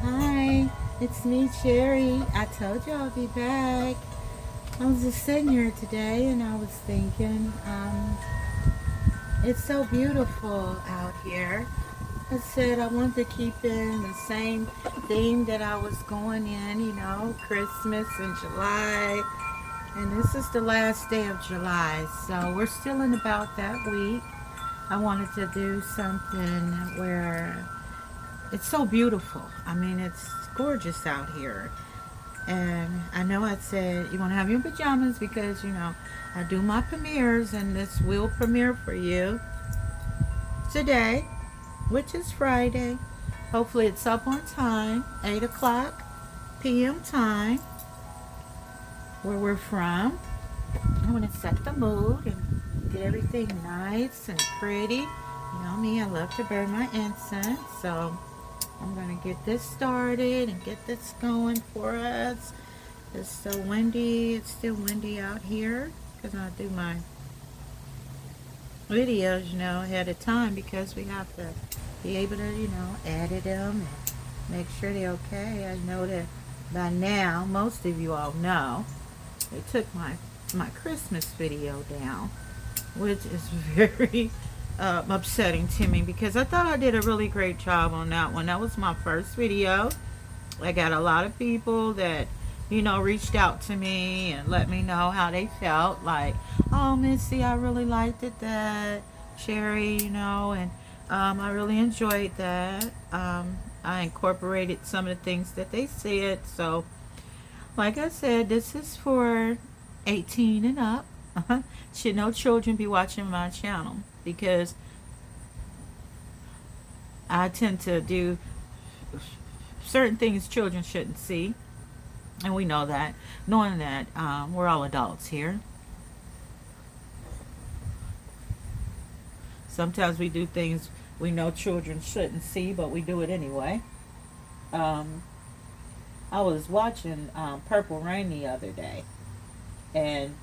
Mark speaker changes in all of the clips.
Speaker 1: Hi, it's me, Cherry. I told you I'll be back. I was just sitting here today and I was thinking, it's so beautiful out here. I said I wanted to keep in the same theme that I was going in, Christmas in July. And this is the last day of July, so we're still in about that week. I wanted to do something where it's so beautiful. I mean, it's gorgeous out here. And I know I said you want to have your pajamas because, I do my premieres, and this will premiere for you today, which is Friday. Hopefully, it's up on time, 8 o'clock p.m. time, where we're from. I want to set the mood and get everything nice and pretty. You know me, I love to burn my incense, so I'm going to get this started and get this going for us. It's so windy. It's still windy out here because I do my videos, ahead of time because we have to be able to, edit them and make sure they're okay. I know that by now, most of you all know, they took my Christmas video down, which is very upsetting to me because I thought I did a really great job on that one. That was my first video. I got a lot of people that reached out to me and let me know how they felt, like, oh, Missy, I really liked it, that Cherry, and I really enjoyed that. I incorporated some of the things that they said. So like I said, this is for 18 and up. Should no children be watching my channel because I tend to do certain things children shouldn't see, and we know that, knowing that we're all adults here. Sometimes we do things we know children shouldn't see, but we do it anyway. I was watching Purple Rain the other day, and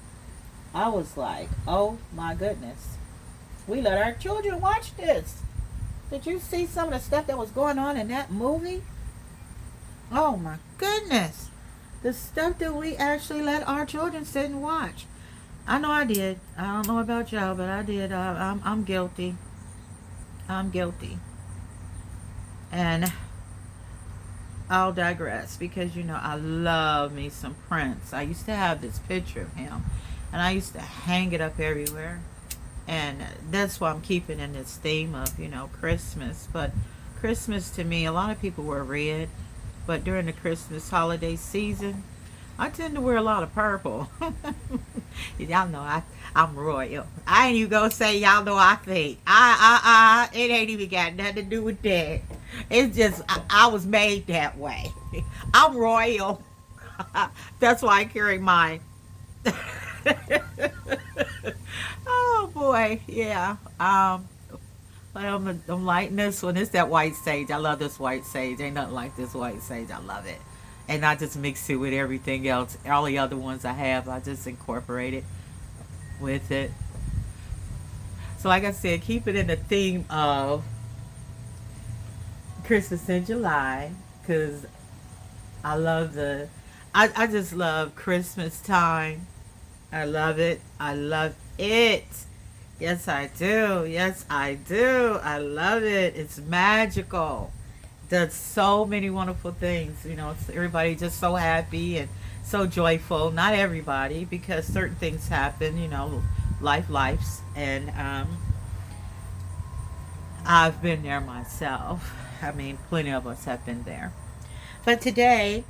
Speaker 1: I was like, oh my goodness, we let our children watch this. Did you see some of the stuff that was going on in that movie? Oh my goodness. The stuff that we actually let our children sit and watch. I know I did. I don't know about y'all, but I did. I'm guilty. I'm guilty. And I'll digress because, I love me some Prince. I used to have this picture of him, and I used to hang it up everywhere. And that's why I'm keeping in this theme of, Christmas. But Christmas to me, a lot of people wear red. But during the Christmas holiday season, I tend to wear a lot of purple. Y'all know I'm royal. I ain't even gonna say y'all know I think. It ain't even got nothing to do with that. It's just I was made that way. I'm royal. That's why I carry mine. Oh boy, yeah. But I'm lighting this one. It's that white sage. I love this white sage. Ain't nothing like this white sage. I love it. And I just mix it with everything else. All the other ones I have, I just incorporate it with it. So like I said, keep it in the theme of Christmas in July. Because I just love Christmas time. I love it. I love it. Yes, I do. Yes, I do. I love it. It's magical. Does so many wonderful things. It's everybody just so happy and so joyful. Not everybody, because certain things happen. Lives, and I've been there myself. I mean, plenty of us have been there. But today,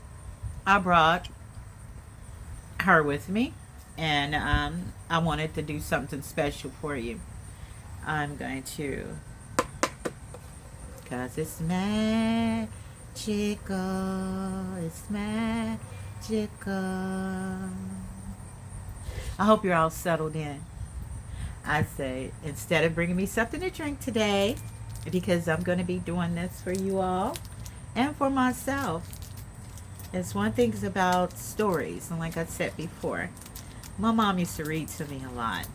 Speaker 1: I brought her with me, and I wanted to do something special for you. I'm going to, because it's magical, it's magical. I hope you're all settled in. I say, instead of bringing me something to drink today, because I'm going to be doing this for you all and for myself. It's one thing about stories, and like I said before, my mom used to read to me a lot.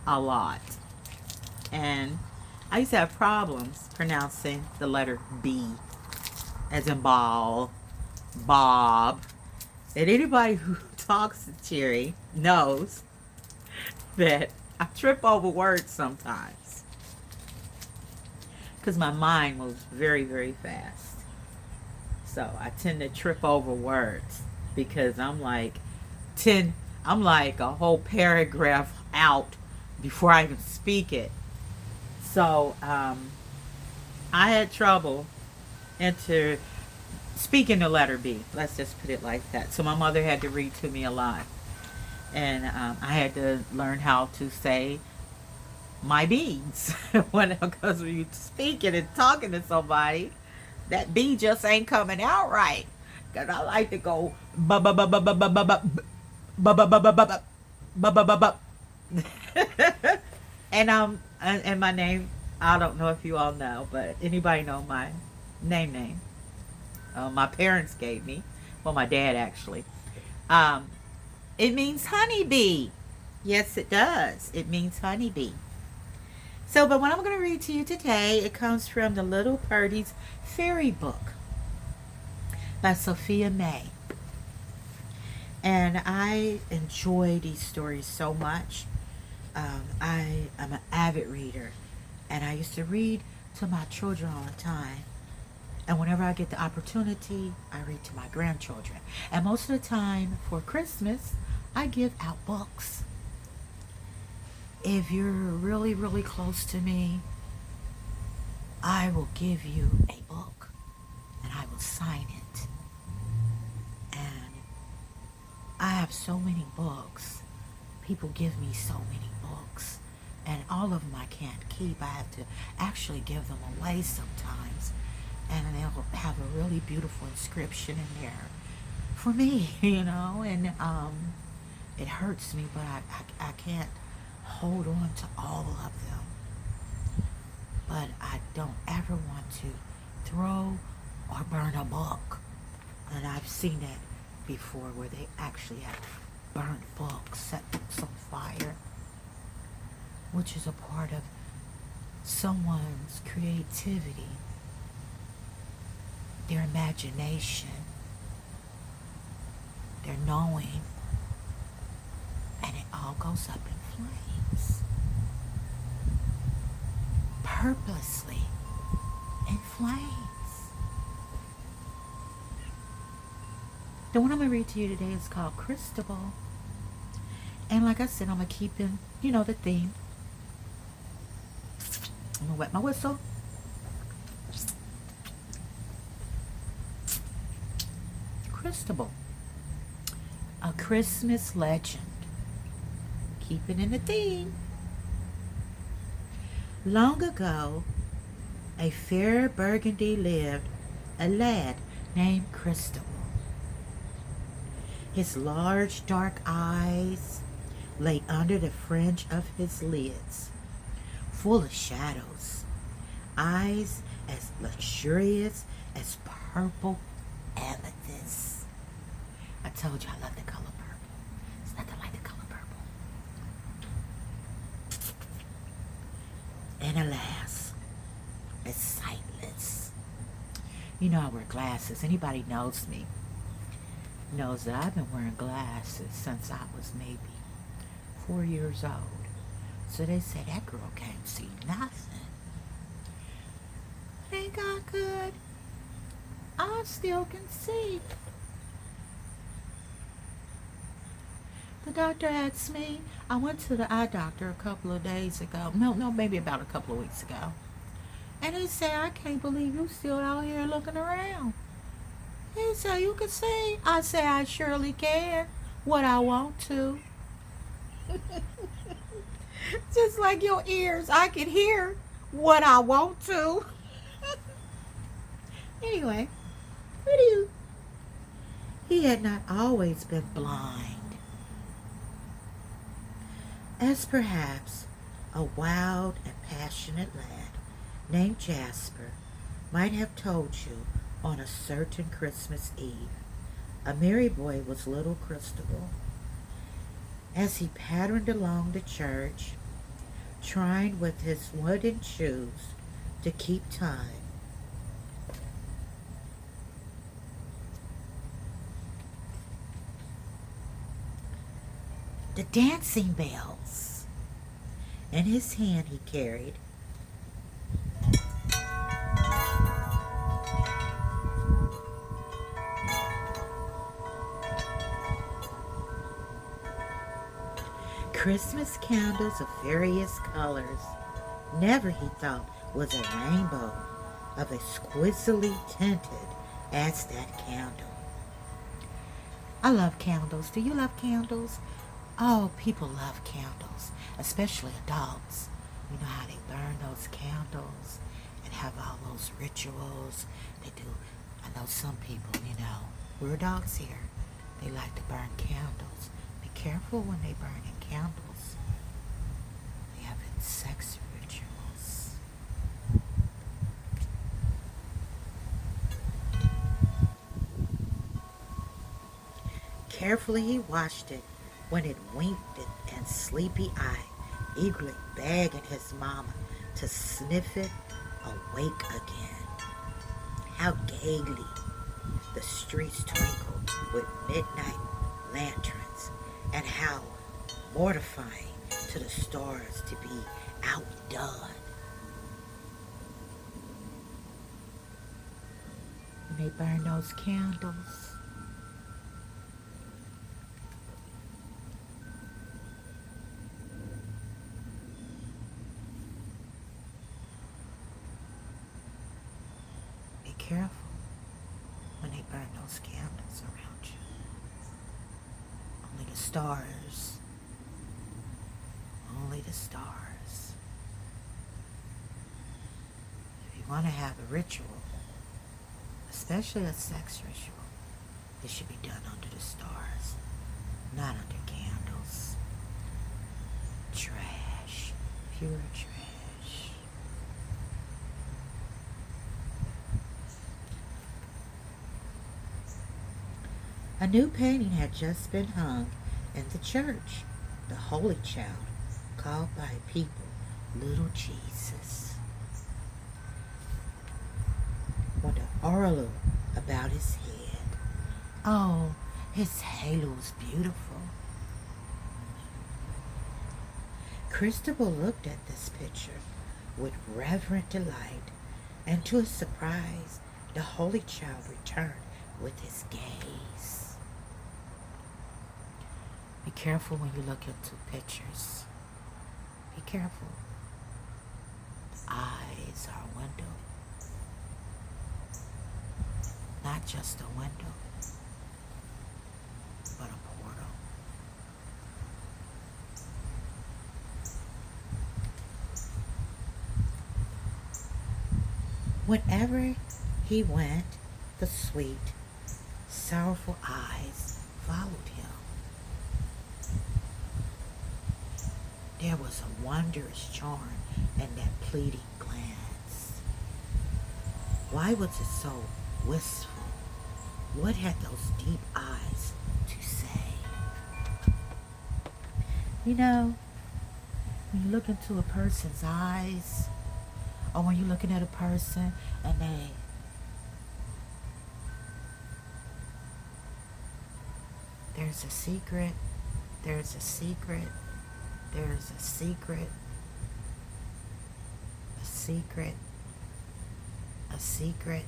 Speaker 1: A lot. And I used to have problems pronouncing the letter B, as in ball, Bob. And anybody who talks to Cherry knows that I trip over words sometimes because my mind moves very, very fast. So I tend to trip over words because I'm like a whole paragraph out before I even speak it. So I had trouble into speaking the letter B. Let's just put it like that. So my mother had to read to me a lot, and I had to learn how to say my B's because when you speaking and talking to somebody, that B just ain't coming out right. Cause I like to go ba ba ba ba ba ba ba ba ba ba ba ba ba ba ba ba ba. And my name, I don't know if you all know, but anybody know my name? My parents gave me. Well, my dad actually. Um, it means honeybee. Yes, it does. It means honeybee. So, but what I'm going to read to you today, it comes from the Little Purdy's Fairy Book by Sophia May. And I enjoy these stories so much. I am an avid reader, and I used to read to my children all the time. And whenever I get the opportunity, I read to my grandchildren. And most of the time for Christmas, I give out books. If you're really, really close to me, I will give you a book and I will sign it. And I have so many books. People give me so many books. And all of them I can't keep. I have to actually give them away sometimes. And they'll have a really beautiful inscription in there for me, and it hurts me, but I can't hold on to all of them. But I don't ever want to throw or burn a book. And I've seen that before where they actually have burnt books, set books on fire, which is a part of someone's creativity, their imagination, their knowing, and it all goes up in flames. Purposely in flames. The one I'm going to read to you today is called Christabel. And like I said, I'm going to keep in, the theme. I'm going to wet my whistle. Christabel, a Christmas legend. Keeping in the theme. Long ago, a fair Burgundy lived a lad named Christabel. His large dark eyes lay under the fringe of his lids, full of shadows, eyes as luxurious as purple amethyst. I told you I love the color purple. It's nothing like the color purple. And alas, it's sightless. I wear glasses. Anybody knows me knows that I've been wearing glasses since I was maybe 4 years old. So they say that girl can't see nothing. Thank God good. I still can see. The doctor asked me, I went to the eye doctor a couple of days ago. No, maybe about a couple of weeks ago. And he said, I can't believe you still out here looking around. He said, you can see. I said, I surely can. What I want to. Just like your ears, I can hear what I want to. Anyway, he had not always been blind. As perhaps a wild and passionate lad named Jasper might have told you on a certain Christmas Eve, a merry boy was little Christabel. As he pattered along the church,
Speaker 2: trying with his wooden shoes to keep time. The dancing bells. In his hand he carried Christmas candles of various colors. Never, he thought, was a rainbow of exquisitely tinted as that candle. I love candles. Do you love candles? Oh, people love candles, especially adults. You know how they burn those candles and have all those rituals. They do. I know some people, we're adults here. They like to burn candles. Be careful when they burn in candles. They have sex rituals. Carefully he watched it when it winked and sleepy eye, eagerly begging his mama to sniff it awake again. How gaily the streets twinkled with midnight lanterns, and how mortifying to the stars to be outdone. When they burn those candles, be careful when they burn those candles around you. Only the stars. Only the stars. If you want to have a ritual, especially a sex ritual, it should be done under the stars, not under candles. Trash. Pure trash. A new painting had just been hung in the church. The Holy Child, called by people Little Jesus, with an aureole about his head. Oh, his halo was beautiful. Christabel looked at this picture with reverent delight, and to his surprise, the Holy Child returned with his gaze. Be careful when you look into pictures. Be careful. The eyes are a window. Not just a window, but a portal. Whenever he went, the sweet, sorrowful eyes followed him. There was a wondrous charm in that pleading glance. Why was it so wistful? What had those deep eyes to say? When you look into a person's eyes, or when you're looking at a person and there's a secret, there's a secret, there's a secret, a secret, a secret.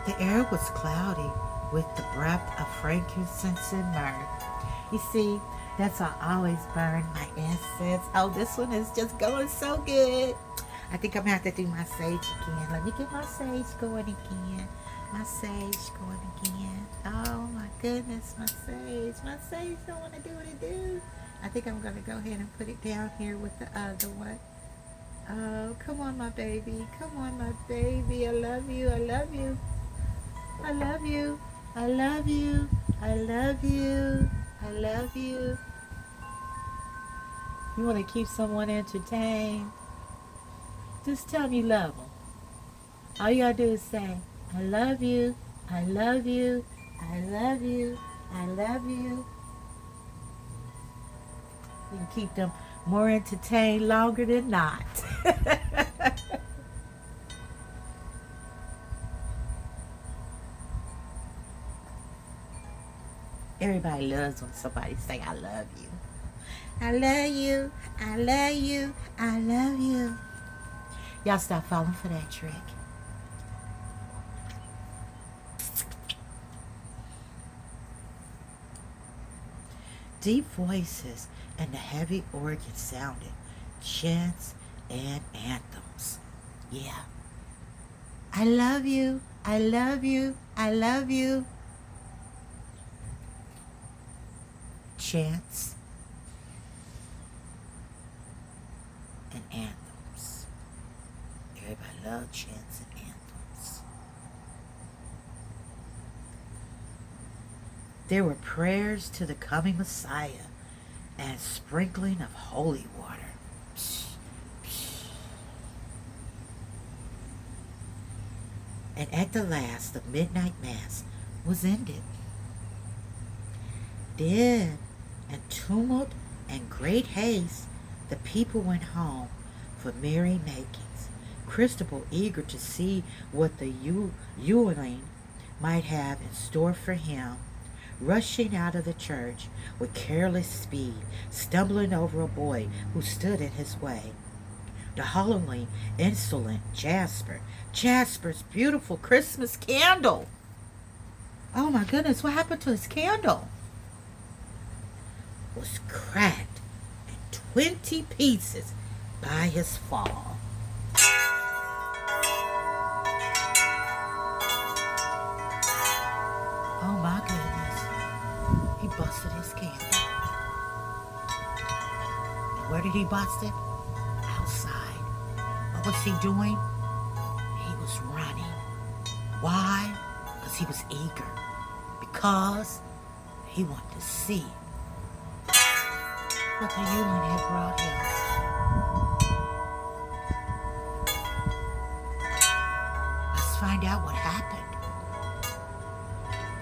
Speaker 2: The air was cloudy with the breath of frankincense and myrrh. You see, that's why I always burn my incense. Oh, this one is just going so good. I think I'm going to have to do my sage again. Let me get my sage going again. My sage going again. Oh, my goodness, my sage. My sage don't want to do what it do. I think I'm going to go ahead and put it down here with the other one. Oh, come on, my baby. Come on, my baby. I love you. I love you. I love you. I love you. I love you. I love you. You want to keep someone entertained? Just tell them you love them. All you gotta do is say, I love you. I love you. I love you. I love you. You can keep them more entertained longer than not. Everybody loves when somebody say, I love you. I love you. I love you. I love you. Y'all stop falling for that trick. Deep voices and the heavy organ sounded chants and anthems. Yeah. I love you. I love you. I love you. Chants and anthems. Everybody loves chants and anthems. There were prayers to the coming Messiah and sprinkling of holy water. And at the last, the midnight mass was ended. Then, in tumult and great haste, the people went home for merry makings. Christabel, eager to see what the Yuling might have in store for him, rushing out of the church with careless speed, stumbling over a boy who stood in his way. The hollowing, insolent Jasper's beautiful Christmas candle. Oh my goodness, what happened to his candle? Was cracked in 20 pieces by his fall. Oh my goodness. He busted his candle. And where did he bust it? Outside. What was he doing? He was running. Why? Because he was eager. Because he wanted to see what the human had brought him. Let's find out what happened.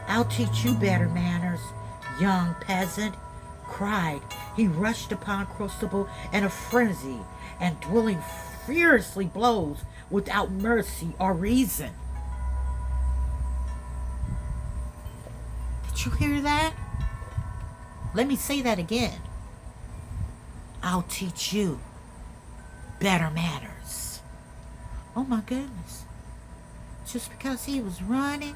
Speaker 2: I'll teach you better manners, young peasant, cried. He rushed upon Christabel in a frenzy and dealing furiously blows without mercy or reason. Did you hear that? Let me say that again. I'll teach you better manners. Oh my goodness. Just because he was running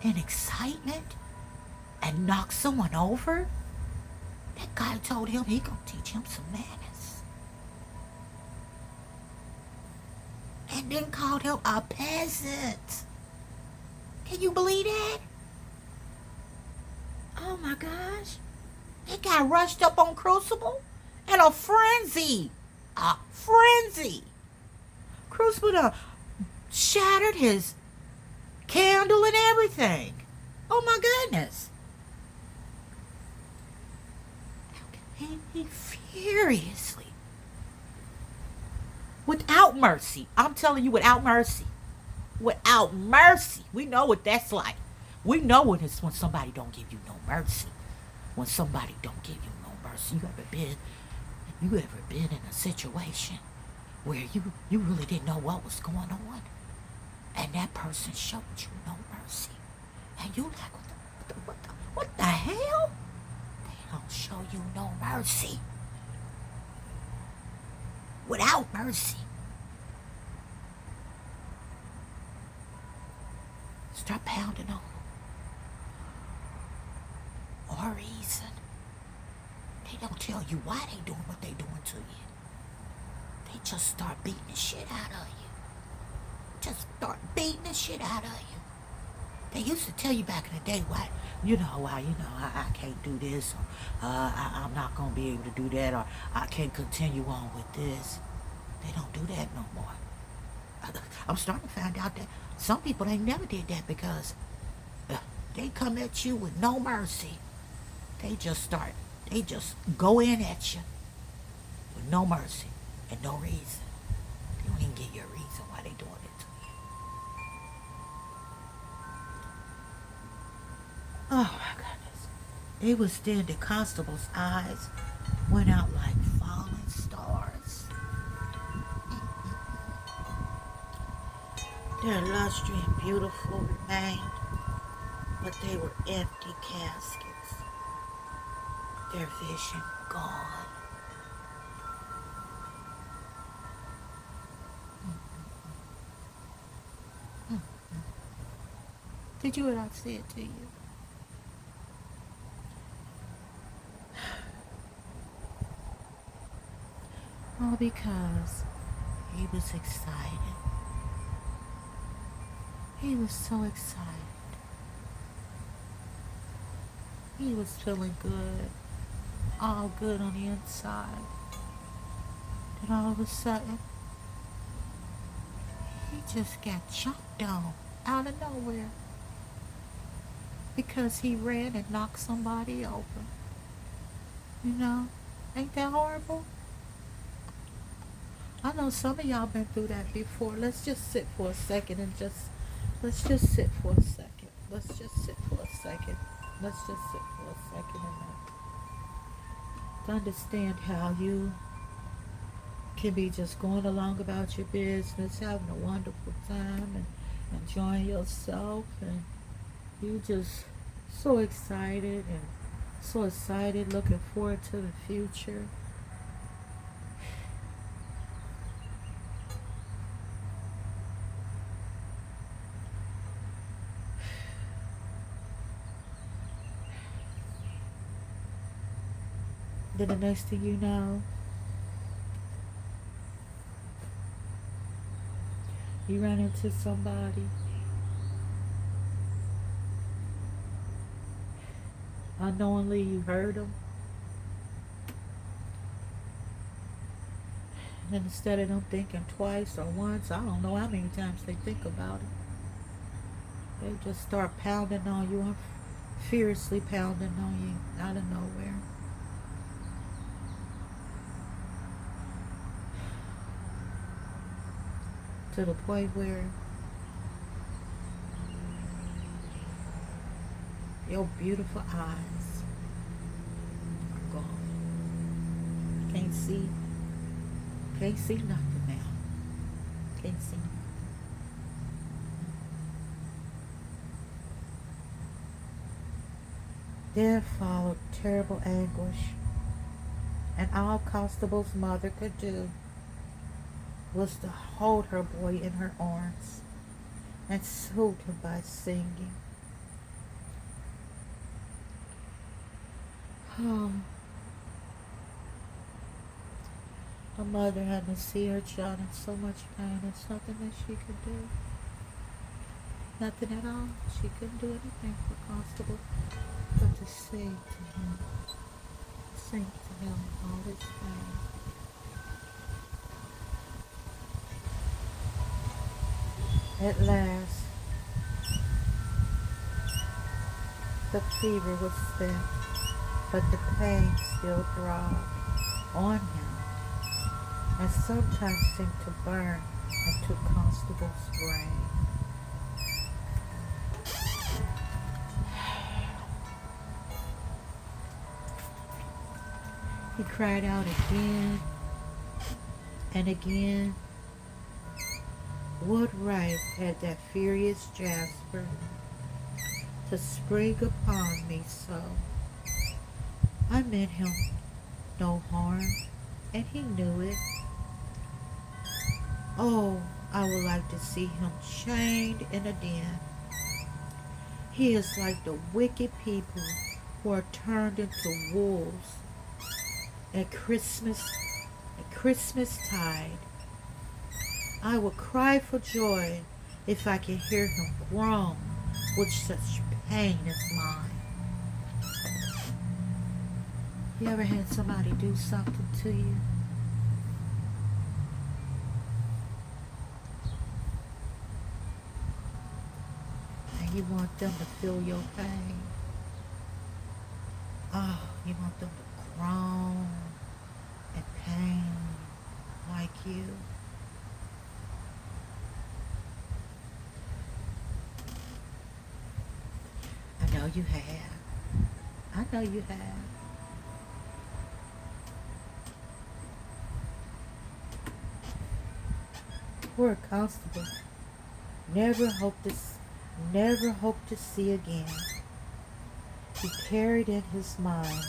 Speaker 2: in excitement and knocked someone over, that guy told him he gonna teach him some manners. And then called him a peasant. Can you believe that? Oh my gosh. That guy rushed up on Crucible in a frenzy. A frenzy. Crucible shattered his candle and everything. Oh my goodness. He furiously, without mercy, I'm telling you, without mercy. Without mercy. We know what that's like. We know when it's when somebody don't give you no mercy. When somebody don't give you no mercy. You ever been in a situation where you really didn't know what was going on? And that person showed you no mercy. And you like, what the hell? They don't show you no mercy. Without mercy. Start pounding on them. Or reason. They don't tell you why they doing what they doing to you. They just start beating the shit out of you. Just start beating the shit out of you. They used to tell you back in the day, why, I can't do this, or I'm not going to be able to do that, or I can't continue on with this. They don't do that no more. I'm starting to find out that some people, they never did that because they come at you with no mercy. They just go in at you with no mercy and no reason. They don't even give you a reason why they doing it to you. Oh my goodness. It was then the constable's eyes went out like falling stars. Their lustre and beautiful remained, but they were empty caskets, their vision gone. Did you hear what I said to you? All because he was excited. He was so excited. He was feeling good, all good on the inside. Then all of a sudden, he just got jumped on out of nowhere because he ran and knocked somebody over. You know, ain't that horrible? I know some of y'all been through that before. Let's just sit for a second and let's just sit for a second. Let's just sit for a second. Let's just sit for a second and to understand how you can be just going along about your business, having a wonderful time and enjoying yourself, and you just so excited looking forward to the future. Then the next thing you know, you run into somebody unknowingly, you hurt them, and then instead of them thinking twice or once, I don't know how many times they think about it, they just start pounding on you, fiercely pounding on you out of nowhere. To the point where your beautiful eyes are gone. Can't see nothing now. Can't see nothing. There followed terrible anguish, and all Constable's mother could do was to hold her boy in her arms and soothe him by singing. Oh, the mother had to see her child in so much pain. There's nothing that she could do. Nothing at all. She couldn't do anything for Constable but to sing to him. Sing to him all his pain. At last, the fever was spent, but the pain still throbbed on him, and sometimes seemed to burn into Constable's brain. He cried out again and again. What right had that furious Jasper to spring upon me so? I meant him no harm, and he knew it. Oh, I would like to see him chained in a den. He is like the wicked people who are turned into wolves at Christmas tide. I will cry for joy if I can hear him groan with such pain as mine. You ever had somebody do something to you? And you want them to feel your pain? Oh, you want them to groan in pain like you? you have. I know you have. Poor Constable never hoped to, never hoped to see again. He carried in his mind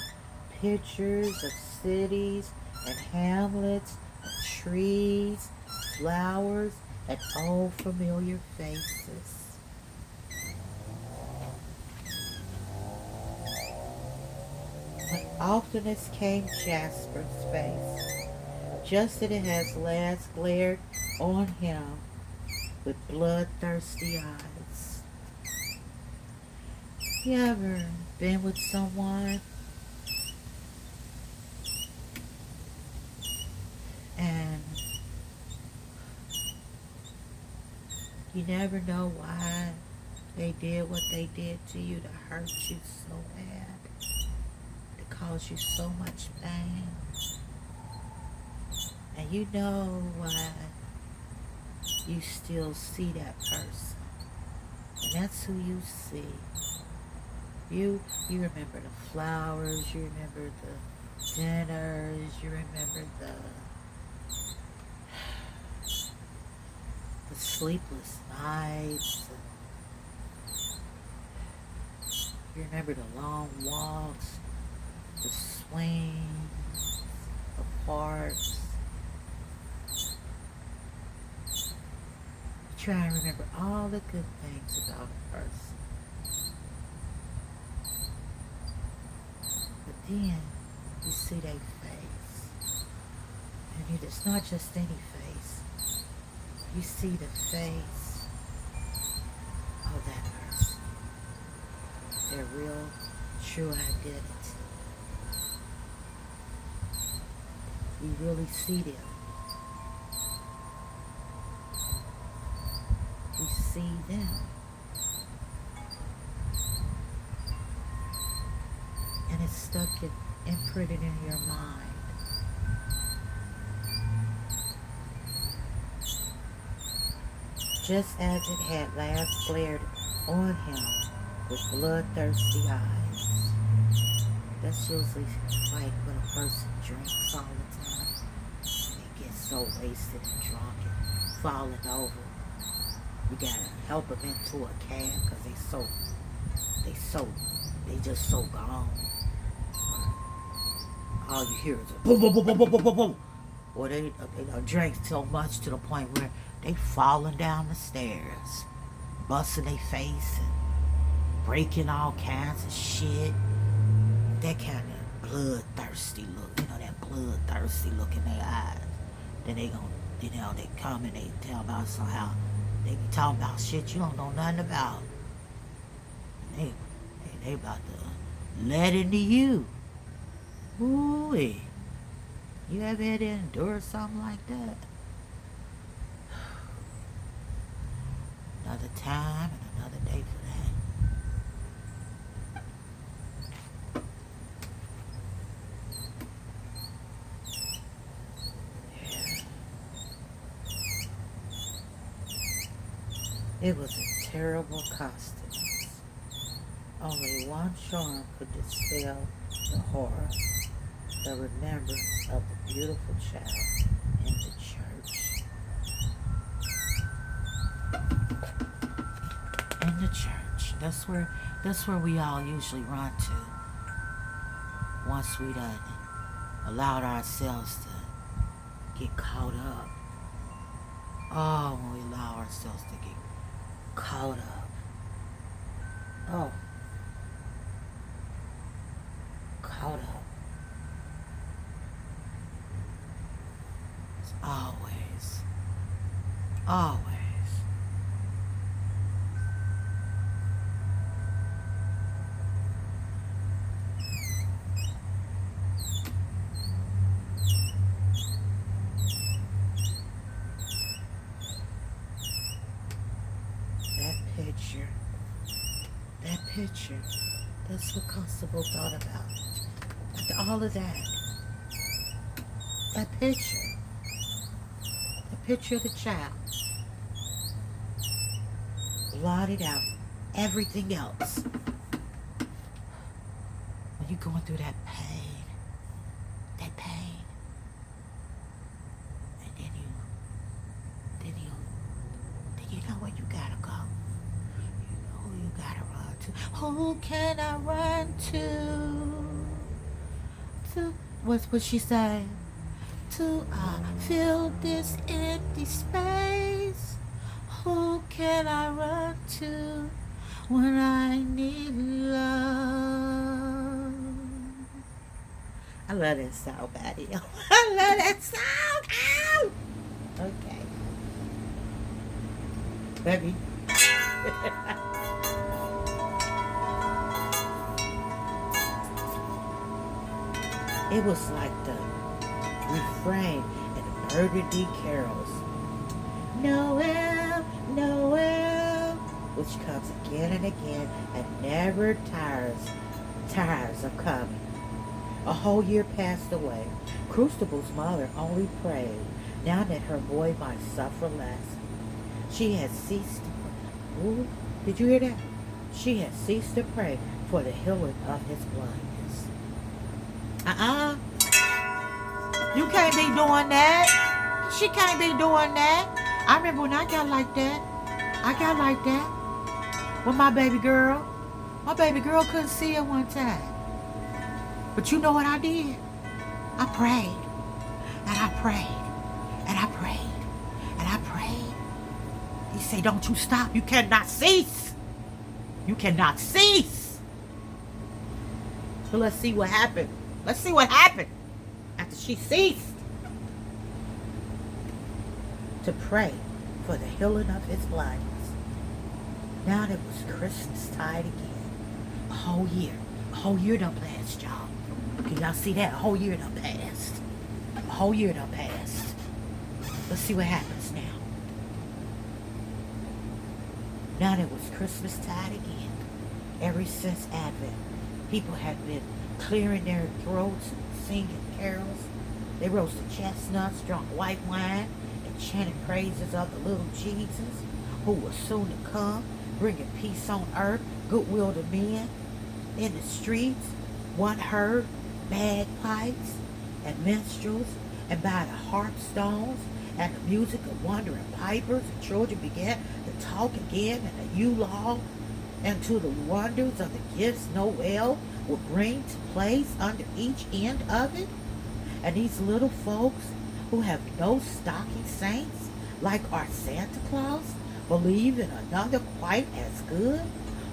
Speaker 2: pictures of cities and hamlets, of trees, flowers, and old familiar faces. But oftenest came Jasper's face, just as it has last glared on him with bloodthirsty eyes. You ever been with someone and you never know why they did what they did to you to hurt you so bad, to cause you so much pain? And you know why you still see that person. And that's who you see. You remember the flowers, you remember the dinners, you remember the sleepless nights. You remember the long walks, the swings, the parks. You try and remember all the good things about a person. But then you see their face. And it's not just any face. You see the face of that person. Their real, true identity. You really see them. You see them. And it's stuck and imprinted in your mind. Just as it had last glared on him with bloodthirsty eyes. That's usually like when a person drinks all the time. And they get so wasted and drunk and falling over. You gotta help them into a cab because they just so gone. All you hear is a boom, boom, boom, boom, boom, boom, boom, boom. Or they drank so much to the point where they falling down the stairs, busting their face and breaking all kinds of shit. That kind of bloodthirsty look, that bloodthirsty look in their eyes. Then they they come and they tell about somehow they be talking about shit you don't know nothing about. They about to let into you. Ooh, you ever had to endure something like that? Another time and another day for that. Yeah. It was a terrible costume. Only one charm could dispel the horror, the remembrance of the beautiful child in the church. In the church. That's where we all usually run to. Once we done allowed ourselves to get caught up. Oh, when we allow ourselves to get caught up. Oh. Caught up. It's always. That picture, that's what Constable thought about. After all of that picture, the picture of the child, blotted out everything else. going through that pain, that pain, and then you know where you gotta go. You know who you gotta run to. Who can I run to what she say? To fill this empty space. Who can I run to when I need love? I love that song, Patty. I love that song. Ow! Okay. Baby. It was like the refrain in the burgundy carols. Noel, Noel, which comes again and again and never tires of coming. A whole year passed away. Crucible's mother only prayed now that her boy might suffer less. She had ceased to pray. Ooh, did you hear that? She had ceased to pray for the healing of his blindness. You can't be doing that. She can't be doing that. I remember when I got like that. I got like that. With my baby girl. My baby girl couldn't see her one time. But you know what I did? I prayed. And I prayed. And I prayed. And I prayed. He said, don't you stop. You cannot cease. You cannot cease. So let's see what happened. Let's see what happened after she ceased to pray for the healing of his blindness. Now that it was Christmas tide again. A whole year done passed, y'all. Can y'all see that? A whole year done passed. A whole year done passed. Let's see what happens now. Now that it was Christmas tide again. Ever since Advent, people had been clearing their throats and singing carols. They roasted chestnuts, drunk white wine, and chanted praises of the little Jesus, who was soon to come, bringing peace on earth, goodwill to men. In the streets, one heard bagpipes and minstrels, and by the harpstones and the music of wandering pipers, the children began to talk again in the Yule-log, and to the wonders of the gifts Noel would bring to place under each end of it. And these little folks who have no stocking saints, like our Santa Claus, believe in another quite as good,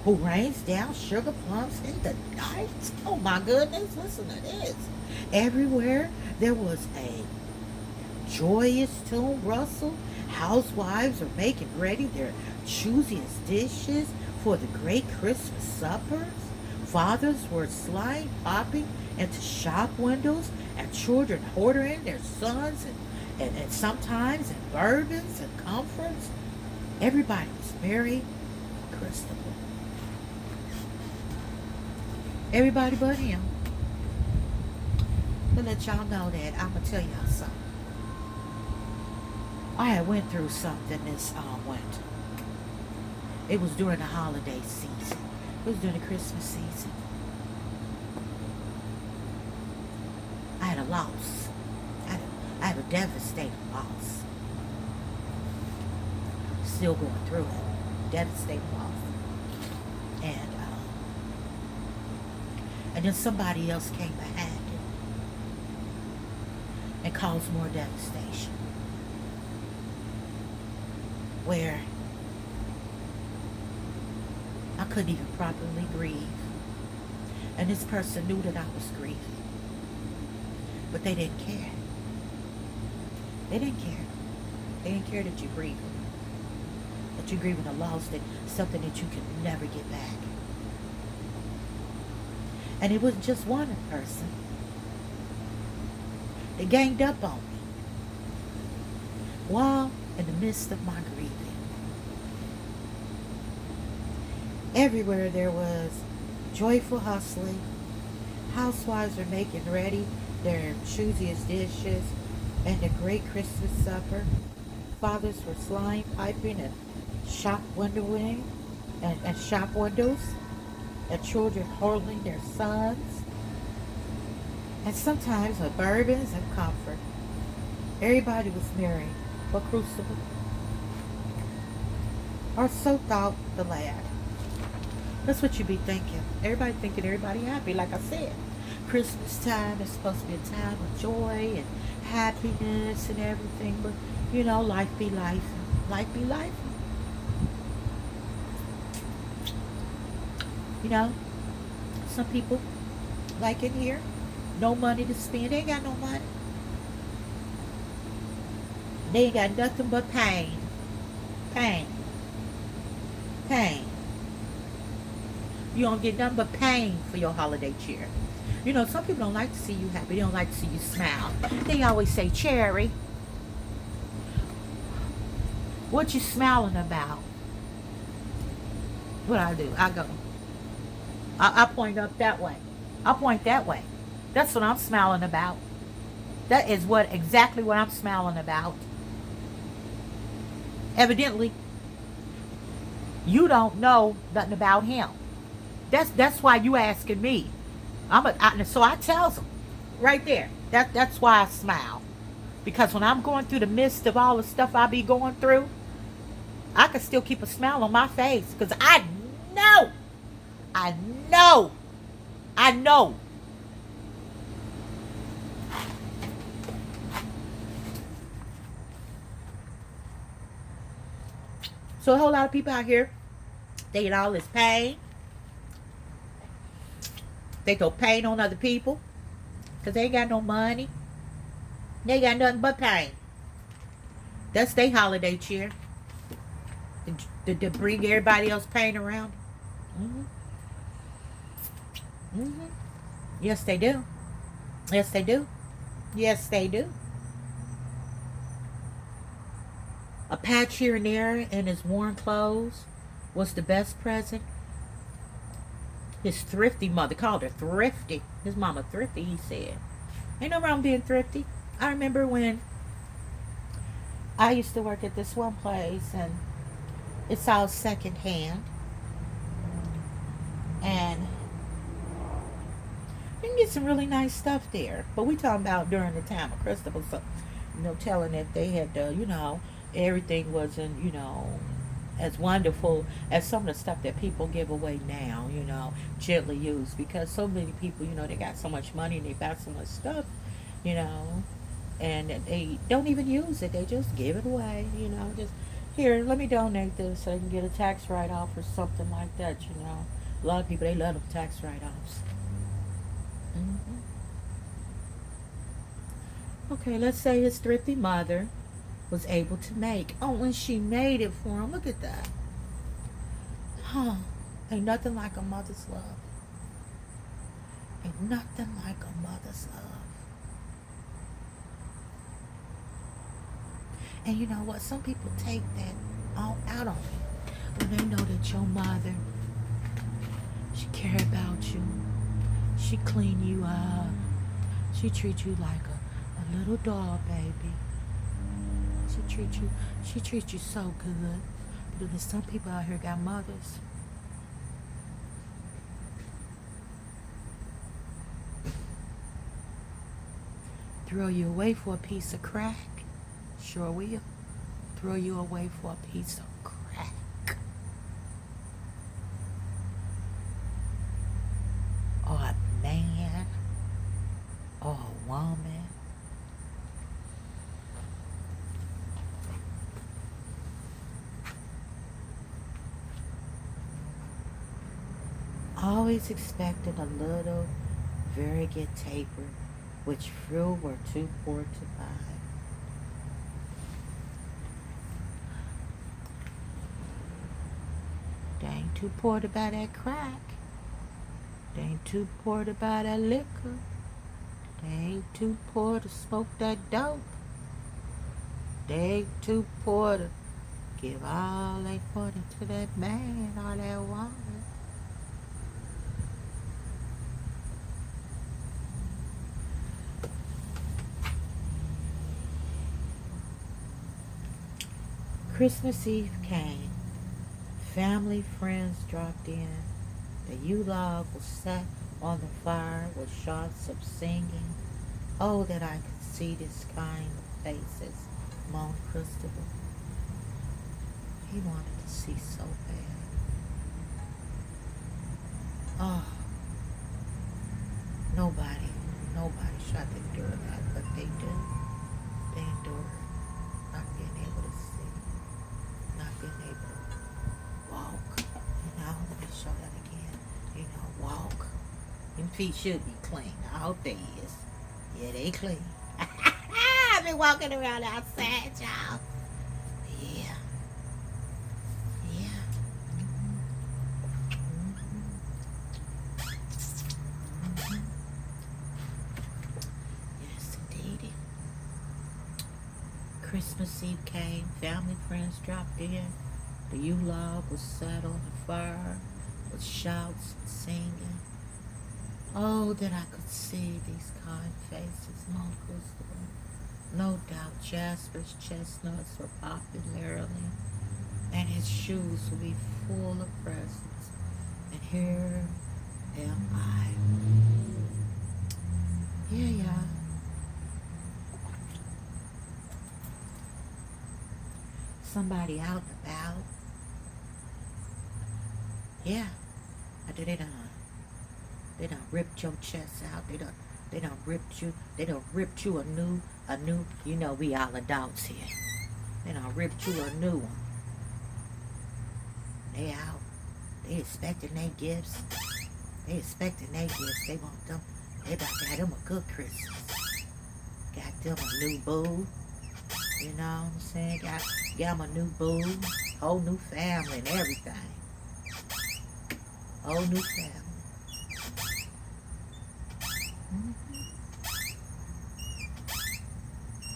Speaker 2: who rains down sugar plums in the night. Oh my goodness, listen to this. Everywhere there was a joyous tune rustle. Housewives are making ready their choosiest dishes for the great Christmas suppers. Fathers were sliding, popping into shop windows, and children ordering their sons and sometimes in bourbons and comforts. Everybody was merry Christmas. Everybody but him. To let y'all know that I'm going to tell y'all something. I had went through something this winter. It was during the holiday season. It was during the Christmas season. I had a loss. I had a devastating loss. Still going through it. Devastating loss. And then somebody else came behind it and caused more devastation. Where I couldn't even properly grieve. And this person knew that I was grieving. But they didn't care. They didn't care. They didn't care that you're grieving. That you're grieving a loss, that something that you can never get back. And it wasn't just one person. They ganged up on me while in the midst of my grieving. Everywhere there was joyful hustling. Housewives were making ready their choosiest dishes and the great Christmas supper. Fathers were slime piping and shop windowing and shop windows. And children hurling their sons And sometimes with bourbons and comfort. Everybody was merry, but crucible, or so thought the lad. That's what you be thinking. Everybody thinking everybody happy, like I said. Christmas time is supposed to be a time of joy and happiness and everything, but you know, life be life. Life be life. You know, some people, like in here, no money to spend. They ain't got no money. They ain't got nothing but pain. Pain. Pain. You don't get nothing but pain for your holiday cheer. You know, some people don't like to see you happy. They don't like to see you smile. They always say, Cherry, what you smiling about? What I do? I go. I point up that way. I point that way. That's what I'm smiling about. That is exactly what I'm smiling about. Evidently, you don't know nothing about him. That's why you asking me. So I tells him right there. That's why I smile, because when I'm going through the midst of all the stuff I be going through, I can still keep a smile on my face because I know, I know, I know. So a whole lot of people out here, they get all this pain. They throw pain on other people because they ain't got no money. They got nothing but pain. That's their holiday cheer. To bring everybody else pain around. Mm-hmm. Mm-hmm. Yes, they do. Yes, they do. Yes, they do. A patch here and there in his worn clothes was the best present. His thrifty mother called her thrifty. His mama thrifty, he said. Ain't no wrong being thrifty. I remember when I used to work at this one place, and it's all second hand. And you can get some really nice stuff there. But we talking about during the time of Christmas. So, telling that they had, everything wasn't, as wonderful as some of the stuff that people give away now, gently used. Because so many people, they got so much money and they buy so much stuff, and they don't even use it. They just give it away, just, here, let me donate this so I can get a tax write-off or something like that, A lot of people, they love them tax write-offs. Mm-hmm. Okay, let's say his thrifty mother was able to make. Oh, when she made it for him, look at that. Huh. Ain't nothing like a mother's love. Ain't nothing like a mother's love. And you know what? Some people take that all out on you. When they know that your mother, she care about you. She clean you up. She treat you like a little doll, baby. She treats you so good. But there's some people out here got mothers. Throw you away for a piece of crack. Sure will. Throw you away for a piece of crack. Or a man. Or a woman. Always expected a little variegated taper, which few were too poor to buy. They ain't too poor to buy that crack. They ain't too poor to buy that liquor. They ain't too poor to smoke that dope. They ain't too poor to give all they money to that man or that woman. Christmas Eve came. Family, friends dropped in. The U-log was set on the fire with shots of singing. Oh, that I could see this kind of faces, moaned Christopher. He wanted to see so bad. Oh, nobody should endure that, but they do. They endure not being able to see, not being able to walk. Let me show that again. Walk. Them feet should be clean. I hope they is. Yeah, they clean. I've been walking around outside, y'all. Yeah. Yeah. Yes, indeed. Christmas Eve came. Family, friends dropped in. The U-log was set on the fire with shouts and singing. Oh, that I could see these kind faces, moaned Christopher. No doubt Jasper's chestnuts were popping merrily, and his shoes would be full of presents. And here am I. Yeah. Somebody out and about. Yeah. They done ripped your chest out. They done ripped you a new, we all adults here. They done ripped you a new one. They out. They expecting their gifts. They want them. They about to have them a good Christmas. Got them a new boo. You know what I'm saying? Got them a new boo. Whole new family and everything. Whole new family.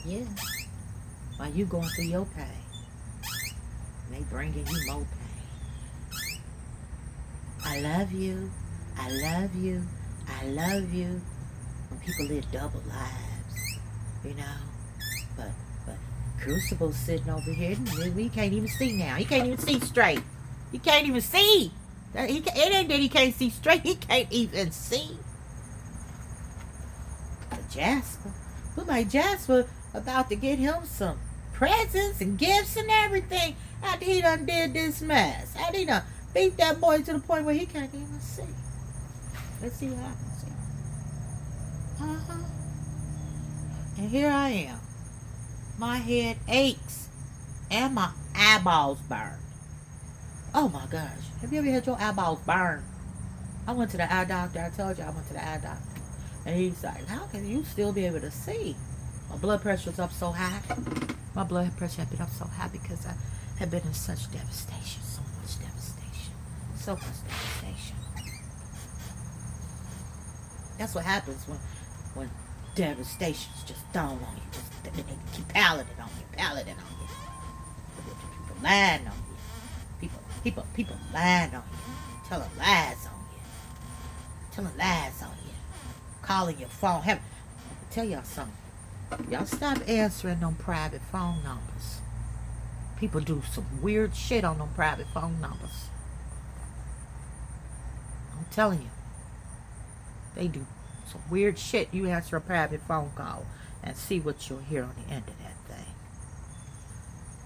Speaker 2: Yeah. While you going through your pain, they bringing you more pain. I love you. When people live double lives, But Crucible's sitting over here, and we can't even see now. He can't even see straight. He can't even see. It ain't that he can't see straight. He can't even see. But Jasper, look like Jasper about to get him some presents and gifts and everything after he done did this mess. After he done beat that boy to the point where he can't even see. Let's see what happens here. And here I am. My head aches and my eyeballs burn. Oh my gosh. Have you ever had your eyeballs burn? I went to the eye doctor. I told you I went to the eye doctor. And he's like, how can you still be able to see? My blood pressure was up so high. My blood pressure had been up so high because I had been in such devastation. So much devastation. So much devastation. That's what happens when devastation's just dawn on you. Just, they keep palading on you. People lying on you. People lying on you. Telling lies on you. Calling your phone. I'll tell y'all something. Y'all stop answering them private phone numbers. People do some weird shit on them private phone numbers. I'm telling you. They do some weird shit. You answer a private phone call and see what you'll hear on the end of that thing.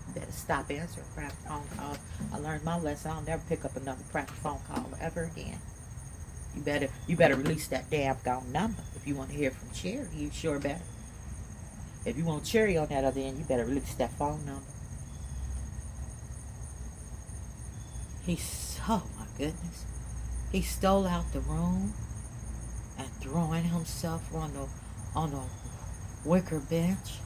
Speaker 2: You better stop answering private phone calls. I learned my lesson. I'll never pick up another private phone call ever again. You better release that damn gone number if you want to hear from Cherry. You sure better. If you want Cherry on that other end, you better release that phone number. Oh my goodness. He stole out the room and throwing himself on the wicker bench,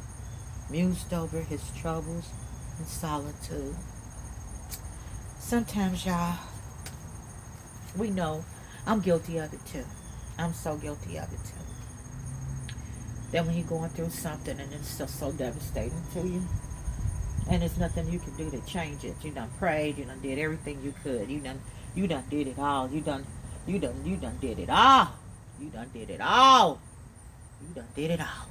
Speaker 2: mused over his troubles in solitude. Sometimes, y'all, we know I'm guilty of it too. I'm so guilty of it too. Then when you're going through something and it's just so devastating to you, and there's nothing you can do to change it. You done prayed, you done did everything you could. You done did it all. You done did it all. You done did it all.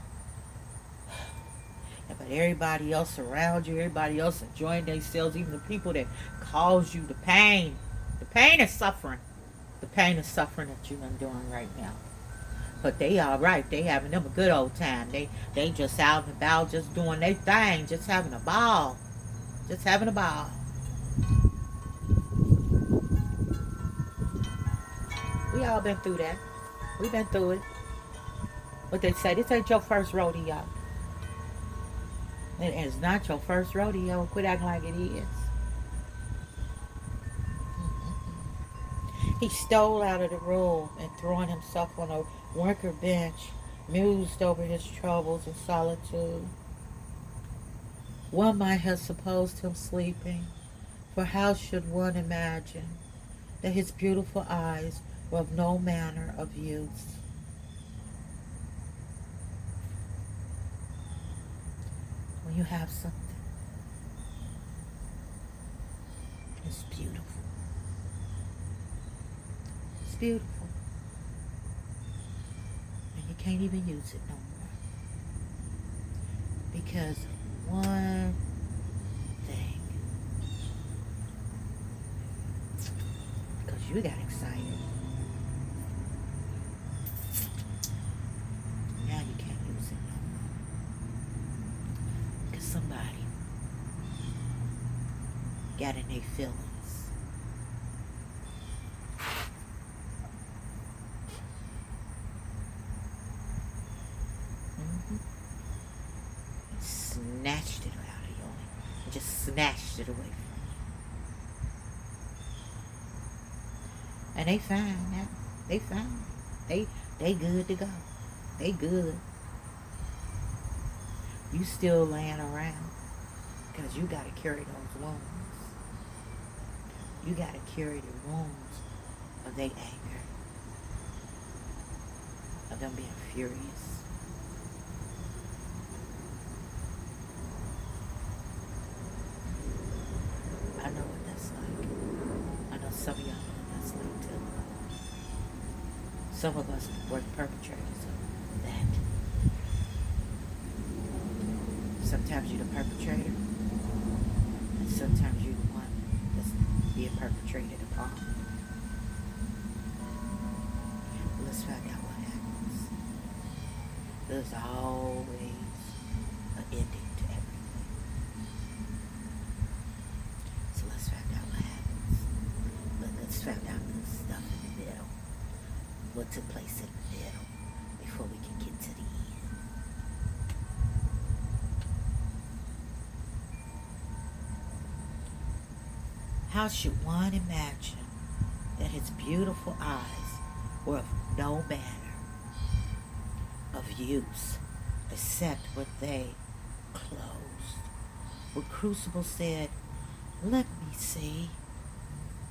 Speaker 2: But everybody else around you, everybody else enjoying themselves, even the people that cause you the pain and suffering.
Speaker 1: the pain and suffering that you're enduring right now. But they all right. They having them a good old time. They just out and about, just doing their thing, just having a ball. Just having a ball. We all been through that. We been through it. What they say, this ain't your first rodeo. And it's not your first rodeo. Quit acting like it is. He stole out of the room and throwing himself on a worker bench, mused over his troubles and solitude. One might have supposed him sleeping, for how should one imagine that his beautiful eyes were of no manner of use? When you have something, it's beautiful. It's beautiful. And you can't even use it no more. Because of one thing. Because you got excited. Now you can't use it no more. Because somebody got in their feelings. Snatched it out of you and just snatched it away from you. And they fine now. They fine. They good to go. They good. You still laying around because you gotta carry those wounds. You gotta carry the wounds of their anger, of them being furious. I know what that's like. I know some of y'all know what that's like too. Some of us were perpetrators of that. Sometimes you're the perpetrator, and sometimes you're the one that's being perpetrated upon. Let's find out what happens. There's always an ending to everything. So let's find out what happens. Let's find out the stuff in the middle. What took place in the middle before we can get to the end. How should one imagine that his beautiful eyes were of no manner of use except when they closed? When Crucible said, "Let me see,"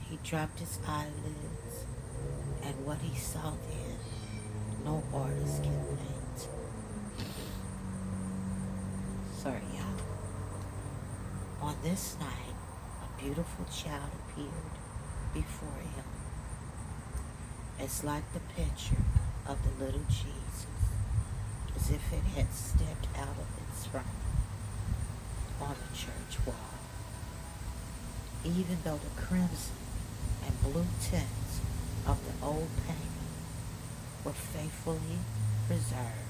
Speaker 1: he dropped his eyelids, and what he saw then, no artist can paint. Sorry, y'all. On this night, a beautiful child appeared before him. It's like the picture of the little Jesus, as if it had stepped out of its frame on the church wall. Even though the crimson and blue tints of the old painting were faithfully preserved,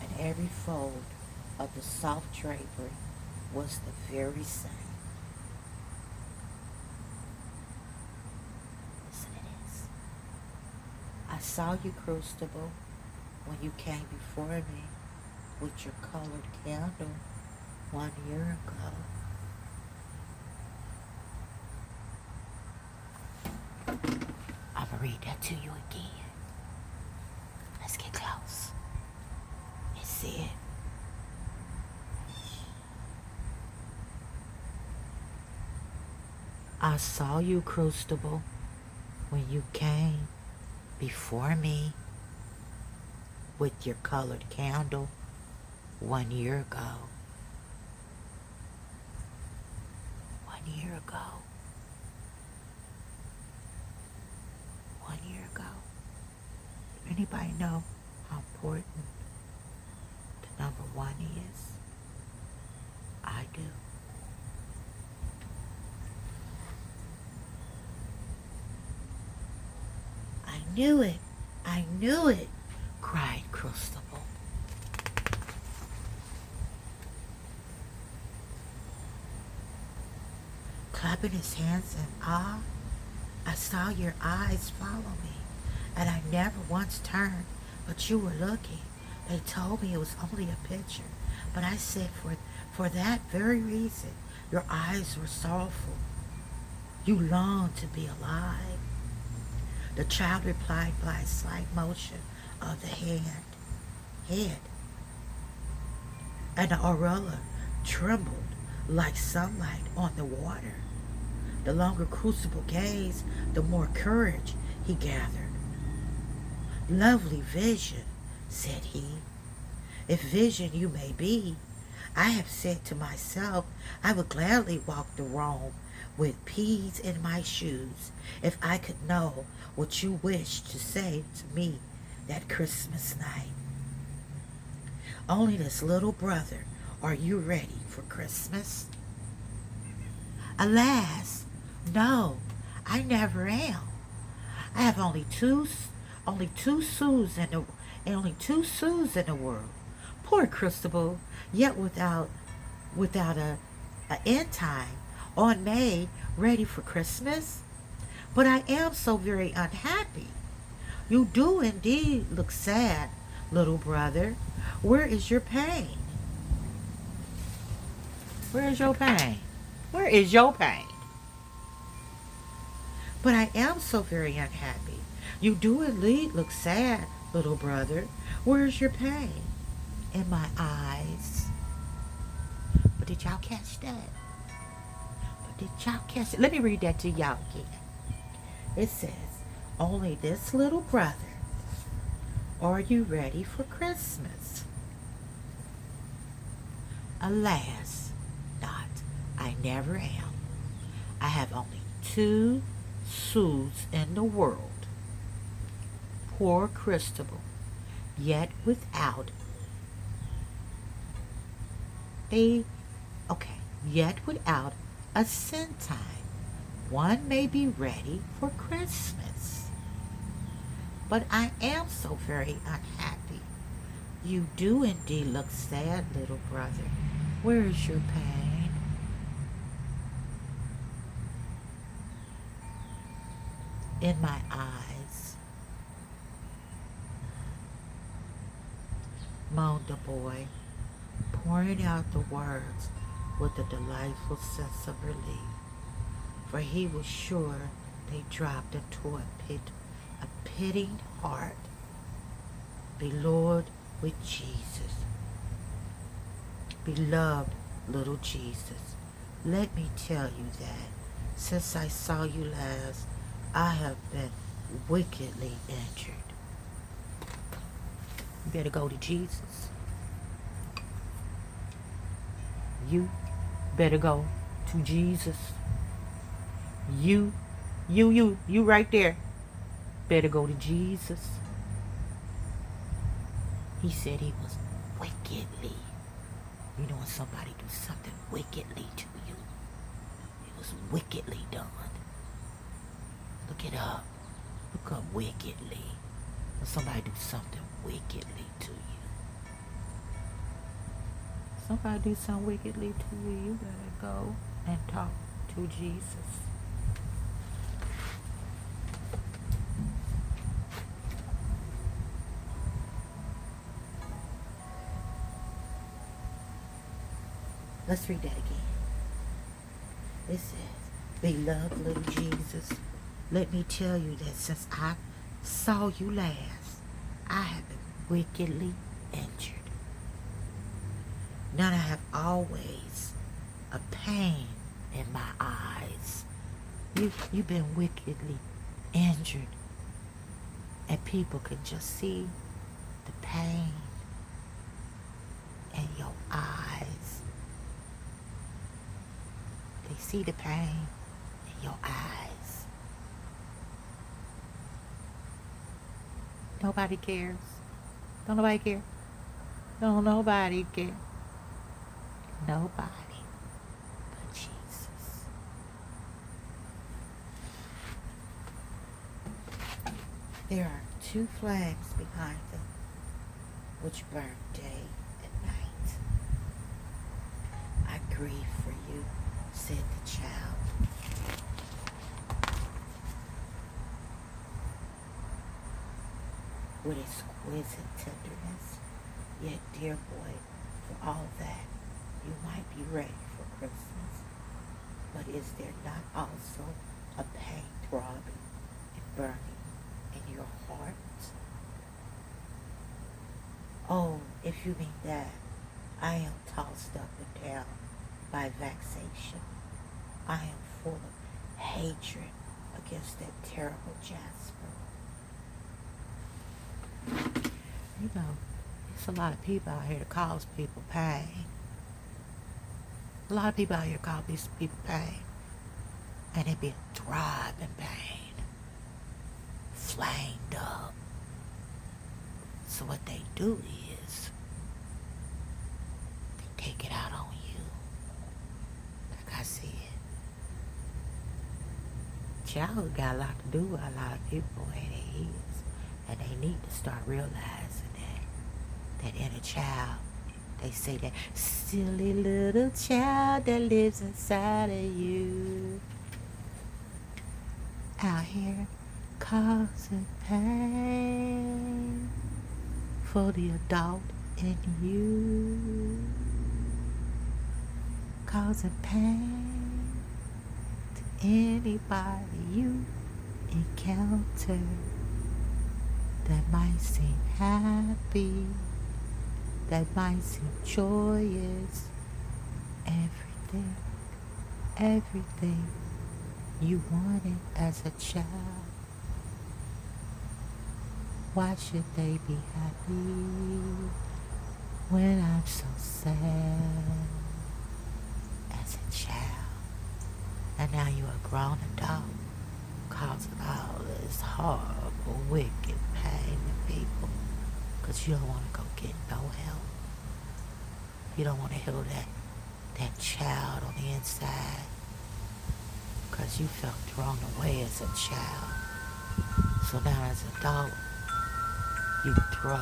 Speaker 1: and every fold of the soft drapery was the very same. Listen to this. I saw you, Crucible, when you came before me with your colored candle 1 year ago. I'm gonna read that to you again. Let's get close. It said, I saw you, Crucible, when you came before me with your colored candle 1 year ago. 1 year ago. 1 year ago. Does anybody know how important the number 1 is? I do.
Speaker 2: knew it. I knew it, cried Crustable. Clapping his hands in awe, I saw your eyes follow me, and I never once turned, but you were looking. They told me it was only a picture, but I said for that very reason, your eyes were sorrowful. You longed to be alive. The child replied by a slight motion of the head, and the aureola trembled like sunlight on the water. The longer Crucible gazed, the more courage he gathered. Lovely vision, said he. If vision you may be, I have said to myself, I would gladly walk the roam with peas in my shoes if I could know what you wish to say to me that Christmas night. Only this little brother, are you ready for Christmas? Alas, no, I never am. I have only two sous in the world. Poor Cristobal, yet without a end time on May, ready for Christmas. But I am so very unhappy. You do indeed look sad, little brother. Where is your pain? Where is your pain? Where is your pain? But I am so very unhappy. You do indeed look sad, little brother. Where is your pain? In my eyes. But did y'all catch that? Let me read that to y'all again. It says, only this little brother, are you ready for Christmas? Alas, not. I never am. I have only 2 sous in the world. Poor Cristobal, yet without a centime, one may be ready for Christmas. But I am so very unhappy. You do indeed look sad, little brother. Where is your pain? In my eyes, moaned the boy, pouring out the words with a delightful sense of relief, for he was sure they dropped into a pitying heart, beloved with Jesus. Beloved little Jesus, let me tell you that since I saw you last, I have been wickedly injured. You better go to Jesus. You better go to Jesus. You right there. Better go to Jesus. He said he was wickedly. You know when somebody do something wickedly to you, it was wickedly done. Look it up. Look up wickedly. When somebody do something wickedly to you. Somebody do something wickedly to you, you better go and talk to Jesus. Let's read that again. It says, beloved little Jesus, let me tell you that since I saw you last, I have been wickedly injured. Now I have always a pain in my eyes. You've been wickedly injured, and people can just see the pain in your eyes. They see the pain in your eyes. Nobody cares. Don't nobody care. Don't nobody care. Nobody but Jesus. There are two flames behind them, which burn day and night. I grieve for you, said the child. With exquisite tenderness, yet, dear boy, for all that, you might be ready for Christmas. But is there not also a pain throbbing and burning in your heart? Oh, if you mean that, I am tossed up and down by vexation. I am full of hatred against that terrible Jasper. You know, there's a lot of people out here that cause people pain. A lot of people out here cause these people pain. And it be a throbbing pain. Flamed up. So what they do is, they take it out on you. Like I said. Child got a lot to do with a lot of people in their heads. And they need to start realizing that inner child, they say that silly little child that lives inside of you, out here causing pain for the adult in you, causing pain to anybody you encounter that might seem happy, that might seem joyous. Everything you wanted as a child. Why should they be happy when I'm so sad as a child? And now you're a grown adult, causing all this horrible, wicked pain to people, because you don't want to go get no help. You don't want to heal that child on the inside, because you felt thrown away as a child. So now as an adult, you throw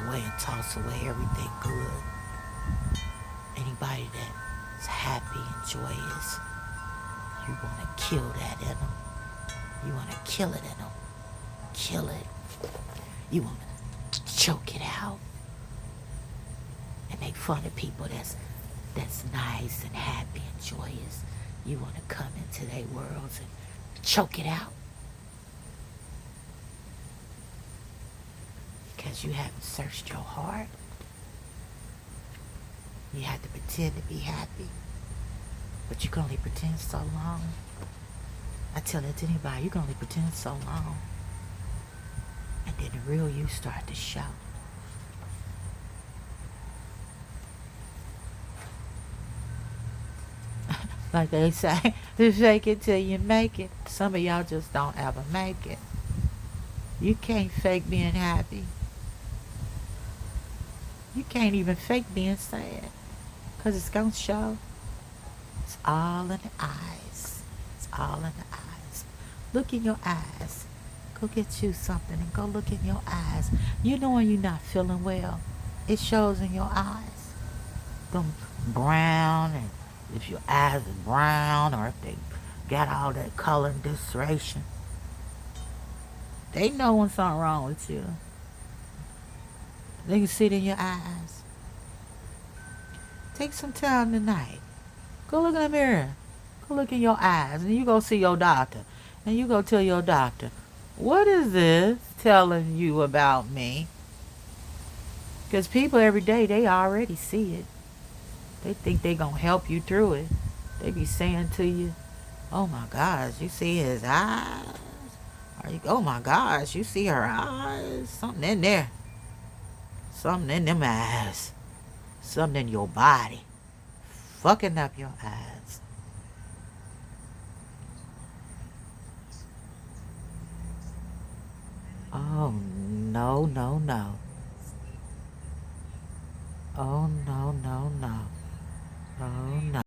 Speaker 2: away and toss away everything good. Anybody that's happy and joyous, you want to kill that in them. You want to kill it in them. Kill it. You want to choke it out. And make fun of people that's nice and happy and joyous. You want to come into their worlds and choke it out. Because you haven't searched your heart. You have to pretend to be happy. But you can only pretend so long. I tell it to anybody, you can only pretend so long. And then the real you start to show. Like they say, fake it till you make it. Some of y'all just don't ever make it. You can't fake being happy. You can't even fake being sad. Because it's going to show. It's all in the eyes. It's all in the eyes. Look in your eyes. Go get you something and go look in your eyes. You know when you're not feeling well. It shows in your eyes. Them brown, and if your eyes are brown or if they got all that color and distortion, they know when something wrong with you. They can see it in your eyes. Take some time tonight. Go look in the mirror. Go look in your eyes. And you go see your doctor. And you go tell your doctor, what is this telling you about me? Because people every day, they already see it. They think they going to help you through it. They be saying to you, oh my gosh, you see his eyes? Or you, oh my gosh, you see her eyes? Something in there. Something in them eyes. Something in your body. Fucking up your eyes. Oh, no, no, no. Oh, no, no, no.